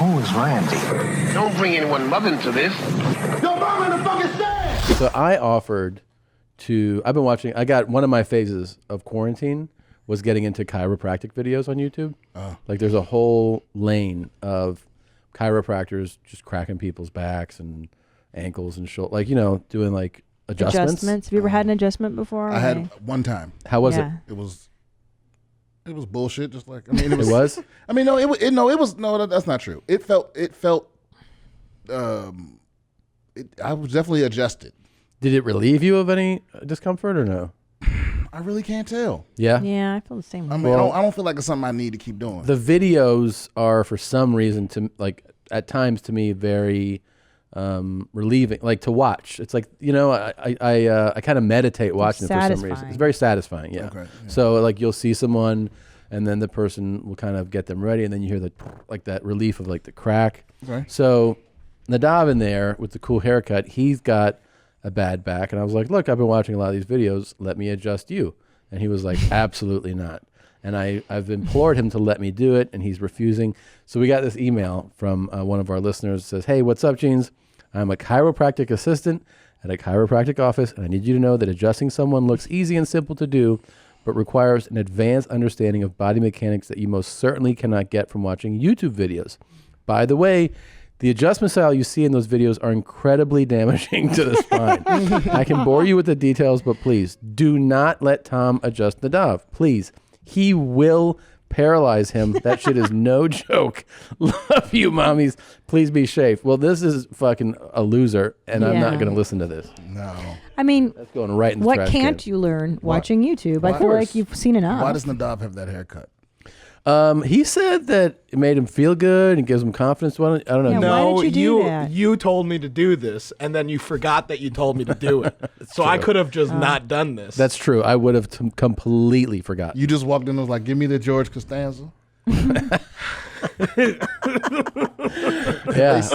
Who is Randy? Don't bring anyone mother into this. Your mom in the fucking stand! So I offered to, I've been watching, I got one of my phases of quarantine was getting into chiropractic videos on YouTube. Like there's a whole lane of chiropractors just cracking people's backs and ankles and shoulders, like, you know, doing like adjustments. Have you ever had an adjustment before? I had one time. How was it? It was bullshit. Just like, I mean, it was. It was? I mean, that's not true. It felt. I was definitely adjusted. Did it relieve you of any discomfort or no? I really can't tell. Yeah? Yeah, I feel the same way. I mean, I don't feel like it's something I need to keep doing. The videos are, for some reason, to like at times to me very relieving, like to watch. It's like, you know, I kind of meditate watching it for some reason. It's very satisfying. Yeah. Okay, yeah. So like you'll see someone, and then the person will kind of get them ready, and then you hear the like that relief of like the crack. Okay. So Nadav in there with the cool haircut, he's got a bad back, and I was like, look, I've been watching a lot of these videos, let me adjust you. And he was like, absolutely not. And I've implored him to let me do it, and he's refusing. So we got this email from one of our listeners that says, hey, what's up, Jeans? I'm a chiropractic assistant at a chiropractic office, and I need you to know that adjusting someone looks easy and simple to do, but requires an advanced understanding of body mechanics that you most certainly cannot get from watching YouTube videos. By the way, the adjustment style you see in those videos are incredibly damaging to the spine. I can bore you with the details, but please do not let Tom adjust Nadav. Please. He will paralyze him. That shit is no joke. Love you, mommies. Please be safe. Well, this is fucking a loser, and I'm not going to listen to this. No. I mean, that's going right in the what trash can't can. you learn watching YouTube? I feel like you've seen enough. Why does Nadav have that haircut? He said that it made him feel good and gives him confidence. I don't know. Yeah, No, why did you do that? you told me to do this, and then you forgot that you told me to do it. So I could have just not done this. That's true. I would have completely forgotten. You just walked in and was like, give me the George Costanza. Yeah.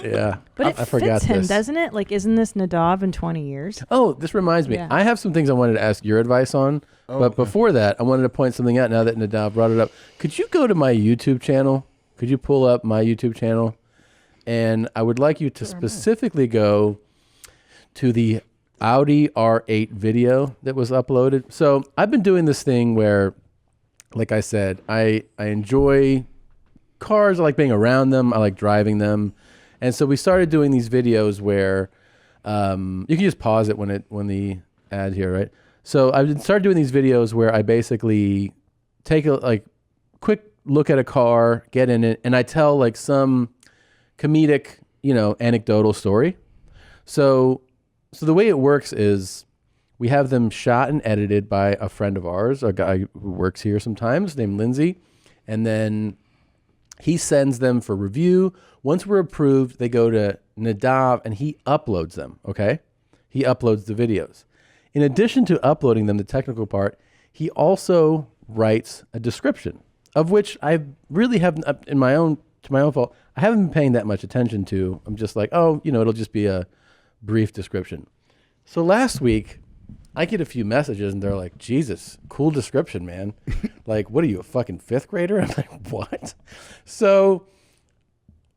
Yeah. But it I forgot fits him, this. doesn't it? Like, isn't this Nadav in 20 years? Oh, this reminds me. Yeah. I have some things I wanted to ask your advice on. But before that, I wanted to point something out now that Nadav brought it up. Could you go to my YouTube channel? Could you pull up my YouTube channel? And I would like you to specifically go to the Audi R8 video that was uploaded. So I've been doing this thing where, like I said, I enjoy cars. I like being around them. I like driving them. And so we started doing these videos where you can just pause it when the ad here, right? So I started doing these videos where I basically take a quick look at a car, get in it, and I tell like some comedic, anecdotal story. So the way it works is we have them shot and edited by a friend of ours, a guy who works here sometimes named Lindsay, and then he sends them for review. Once we're approved, they go to Nadav and he uploads them, okay? He uploads the videos. In addition to uploading them, the technical part, he also writes a description, of which I really haven't, to my own fault, I haven't been paying that much attention to. I'm just like, it'll just be a brief description. So last week, I get a few messages and they're like, Jesus, cool description, man. Like, what are you, a fucking fifth grader? I'm like, what? So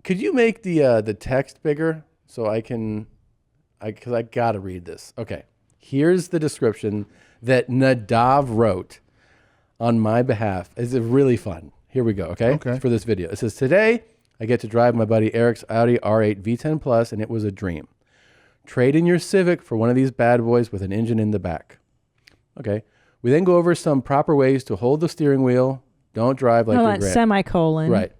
could you make the text bigger so because I got to read this. Okay. Here's the description that Nadav wrote on my behalf. It's really fun. Here we go, okay? For this video. It says, today, I get to drive my buddy Eric's Audi R8 V10 Plus, and it was a dream. Trade in your Civic for one of these bad boys with an engine in the back. Okay. We then go over some proper ways to hold the steering wheel. Don't drive like your grandma. Semicolon. Right.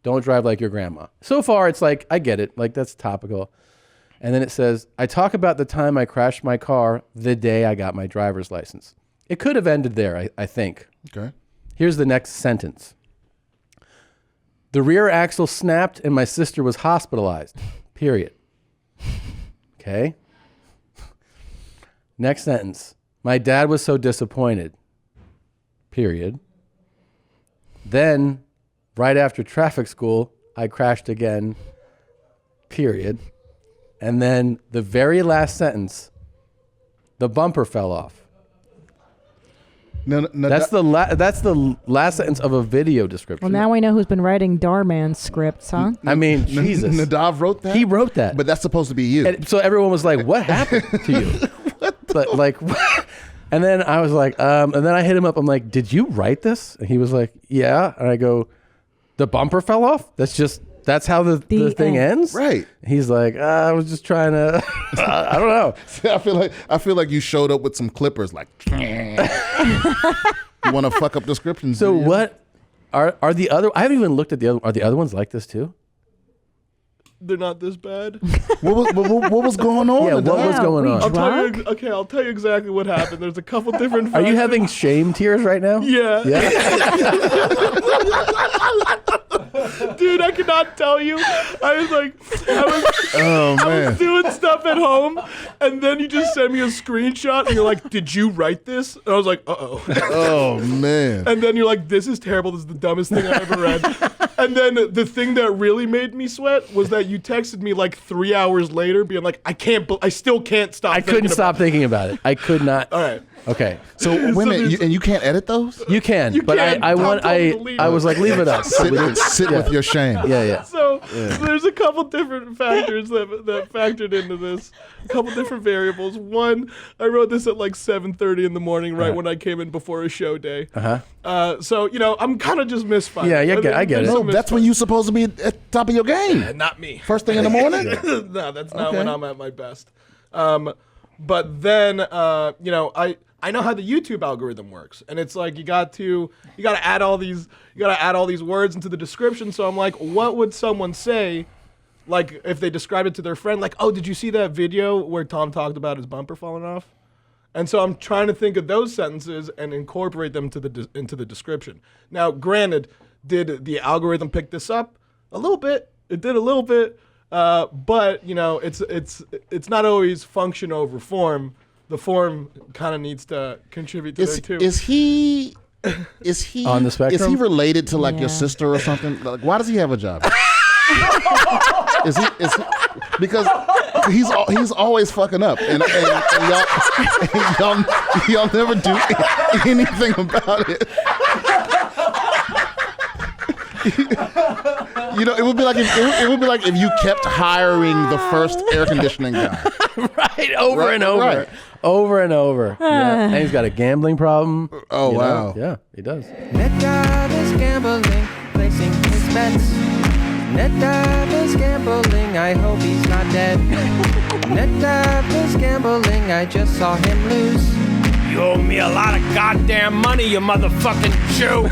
Don't drive like your grandma. So far, it's like, I get it. Like, that's topical. And then it says, I talk about the time I crashed my car the day I got my driver's license. It could have ended there, I think. Okay. Here's the next sentence. The rear axle snapped and my sister was hospitalized. Period. Okay. Next sentence. My dad was so disappointed. Period. Then, right after traffic school, I crashed again. Period. And then the very last sentence, the bumper fell off. That's the last sentence of a video description. Well, now we know who's been writing Darman's scripts, huh? I mean, Jesus. Nadav wrote that? He wrote that. But that's supposed to be you. And so everyone was like, what happened to you? But like, and then I was like, and then I hit him up. I'm like, did you write this? And he was like, yeah. And I go, the bumper fell off? That's how the thing ends? Right. He's like, I was just trying to, I don't know. I feel like you showed up with some clippers like, you want to fuck up descriptions. So what are the other, I haven't even looked at the other, are the other ones like this too? They're not this bad. What was going on? Yeah, what was going on? I'll tell you exactly what happened. There's a couple different. Are you having shame tears right now? Yeah. Yeah. Dude, I cannot tell you. I was doing stuff at home, and then you just send me a screenshot, and you're like, "Did you write this?" And I was like, "Uh-oh." Oh man. And then you're like, "This is terrible. This is the dumbest thing I've ever read." And then the thing that really made me sweat was that you texted me like 3 hours later, being like, I still can't stop. I couldn't stop thinking about it. I could not. All right. Okay. So wait a minute, and you can't edit those? You can, but can. I was like, leave it up. Sit with your shame. Yeah. So there's a couple different factors that factored into this. A couple different variables. One, I wrote this at like 7:30 in the morning, right when I came in before a show day. So I'm kind of just misfiring. Yeah, I get it. No, that's when you're supposed to be at the top of your game. Not me. First thing in the morning? No, that's not when I'm at my best. But then I know how the YouTube algorithm works, and it's like you got to add all these words into the description. So I'm like, what would someone say, like if they describe it to their friend, like, oh, did you see that video where Tom talked about his bumper falling off? And so I'm trying to think of those sentences and incorporate them into the description. Now, granted, did the algorithm pick this up? A little bit. It did a little bit, but it's not always function over form. The form kind of needs to contribute to that too. Is he on the spectrum? Is he related to like your sister or something? Like, why does he have a job? Is he because he's always fucking up, and y'all never do anything about it. It would be like if you kept hiring the first air conditioning guy, right? Over and over. Yeah. And he's got a gambling problem. Oh wow! Yeah, he does. Nadav is gambling, placing his bets. Nadav is gambling, I hope he's not dead. Nadav is gambling, I just saw him lose. You owe me a lot of goddamn money, you motherfucking Jew.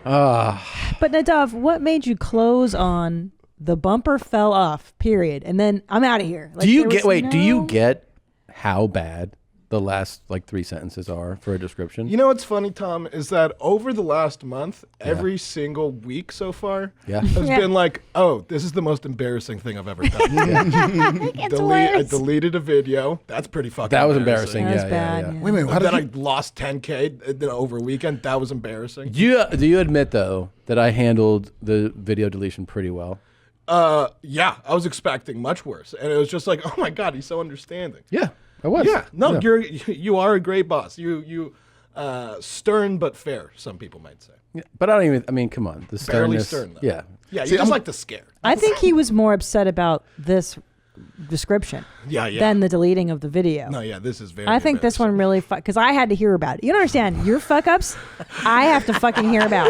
But Nadav, what made you close on the bumper fell off, period, and then I'm out of here? Like, do you get how bad the last like 3 sentences are for a description? You know what's funny, Tom, is that over the last month, every single week so far has been like, oh, this is the most embarrassing thing I've ever done. I deleted a video. That's pretty fucking That was embarrassing. That was Yeah. bad. Wait a minute, Then I lost 10K over a weekend. That was embarrassing. Do you admit though that I handled the video deletion pretty well? Yeah, I was expecting much worse, and it was just like, oh my god, he's so understanding. Yeah, I was. Yeah, no, you are a great boss. You stern but fair, some people might say. Yeah, but I don't even. I mean, come on, the Barely sternness. stern, though. Yeah. Yeah, you just like to scare. I think he was more upset about this description Yeah. than the deleting of the video. No, yeah, this is very. I think this one really because I had to hear about it. You don't understand your fuck ups. I have to fucking hear about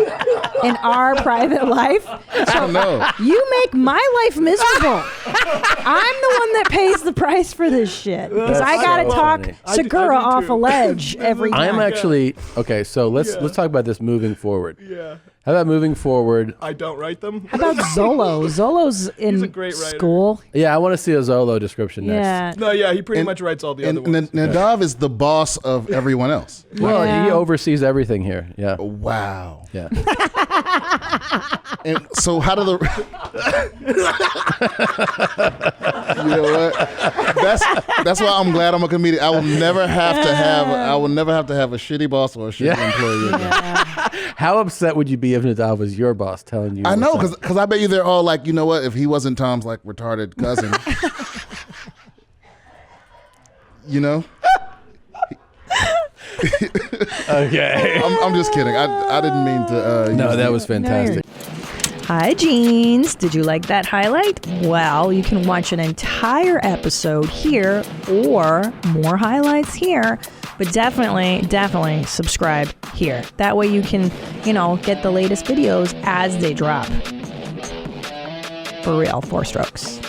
in our private life. So know. you make my life miserable. I'm the one that pays the price for this shit because I gotta so talk funny. Segura I do off a too. ledge every time. I am actually okay. So let's talk about this moving forward. Yeah. How about moving forward? I don't write them. How about Zolo? Zolo's in a great writer. school. Yeah, I want to see a Zolo description next. Yeah. No, yeah, he pretty much writes all the other And ones. Nadav is the boss of everyone else. Well, Yeah. he oversees everything here. Yeah. Wow. Yeah. And so how do the You know what? That's why I'm glad I'm a comedian. I will never have to have a shitty boss or a shitty employee again. How upset would you be if Nadav was your boss telling you? I know, what's up? because I bet you they're all like, you know what? If he wasn't Tom's like retarded cousin, you know. Okay. I'm just kidding. I didn't mean to. No, use that the- was fantastic. Hi, Jeans. Did you like that highlight? Well, you can watch an entire episode here or more highlights here, but definitely subscribe here. That way you can, get the latest videos as they drop. For real, 4 strokes.